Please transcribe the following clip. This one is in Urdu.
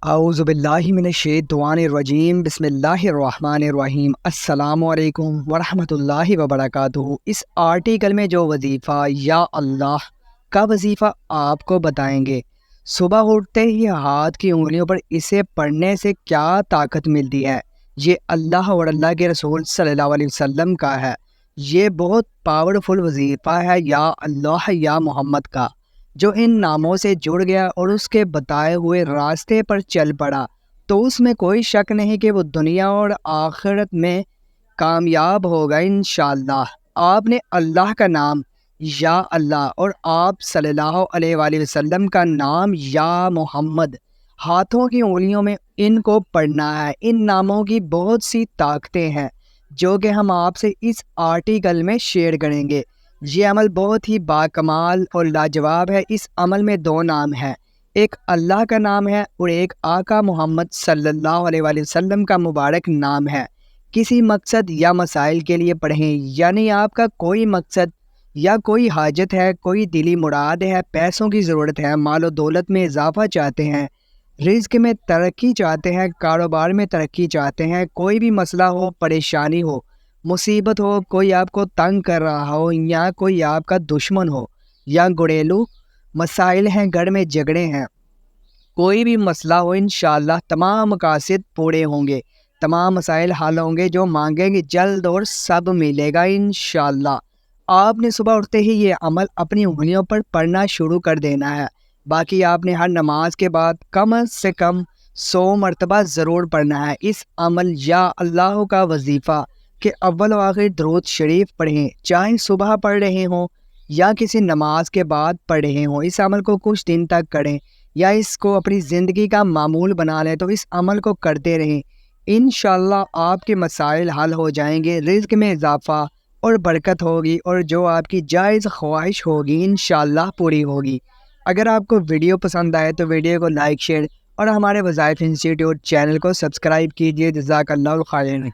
اعوذ باللہ من الشیطان الرجیم بسم اللہ الرحمن الرحیم السلام علیکم ورحمۃ اللہ وبرکاتہ۔ اس آرٹیکل میں جو وظیفہ یا اللہ کا وظیفہ آپ کو بتائیں گے، صبح اٹھتے ہی ہاتھ کی انگلیوں پر اسے پڑھنے سے کیا طاقت ملتی ہے، یہ اللہ اور اللہ کے رسول صلی اللہ علیہ وسلم کا ہے۔ یہ بہت پاورفل وظیفہ ہے یا اللہ یا محمد کا، جو ان ناموں سے جڑ گیا اور اس کے بتائے ہوئے راستے پر چل پڑا تو اس میں کوئی شک نہیں کہ وہ دنیا اور آخرت میں کامیاب ہوگا انشاءاللہ۔ آپ نے اللہ کا نام یا اللہ اور آپ صلی اللہ علیہ وآلہ وسلم کا نام یا محمد ہاتھوں کی انگلیوں میں ان کو پڑھنا ہے۔ ان ناموں کی بہت سی طاقتیں ہیں جو کہ ہم آپ سے اس آرٹیکل میں شیئر کریں گے۔ یہ عمل بہت ہی باکمال اور لاجواب ہے۔ اس عمل میں دو نام ہیں، ایک اللہ کا نام ہے اور ایک آقا محمد صلی اللہ علیہ وآلہ وسلم کا مبارک نام ہے۔ کسی مقصد یا مسائل کے لیے پڑھیں، یعنی آپ کا کوئی مقصد یا کوئی حاجت ہے، کوئی دلی مراد ہے، پیسوں کی ضرورت ہے، مال و دولت میں اضافہ چاہتے ہیں، رزق میں ترقی چاہتے ہیں، کاروبار میں ترقی چاہتے ہیں، کوئی بھی مسئلہ ہو، پریشانی ہو، مصیبت ہو، کوئی آپ کو تنگ کر رہا ہو یا کوئی آپ کا دشمن ہو، یا گھریلو مسائل ہیں، گھر میں جھگڑے ہیں، کوئی بھی مسئلہ ہو، انشاءاللہ تمام مقاصد پورے ہوں گے، تمام مسائل حل ہوں گے، جو مانگیں گے جلد اور سب ملے گا انشاءاللہ۔ آپ نے صبح اٹھتے ہی یہ عمل اپنی انگلیوں پر پڑھنا شروع کر دینا ہے۔ باقی آپ نے ہر نماز کے بعد کم سے کم 100 مرتبہ ضرور پڑھنا ہے۔ اس عمل یا اللہ کا وظیفہ کہ اول و آخر درود شریف پڑھیں، چاہے صبح پڑھ رہے ہوں یا کسی نماز کے بعد پڑھ رہے ہوں۔ اس عمل کو کچھ دن تک کریں یا اس کو اپنی زندگی کا معمول بنا لیں، تو اس عمل کو کرتے رہیں، انشاءاللہ آپ کے مسائل حل ہو جائیں گے، رزق میں اضافہ اور برکت ہوگی، اور جو آپ کی جائز خواہش ہوگی انشاءاللہ پوری ہوگی۔ اگر آپ کو ویڈیو پسند آئے تو ویڈیو کو لائک، شیئر اور ہمارے وظائف انسٹیٹیوٹ چینل کو سبسکرائب کیجیے۔ جزاک اللہ خیر۔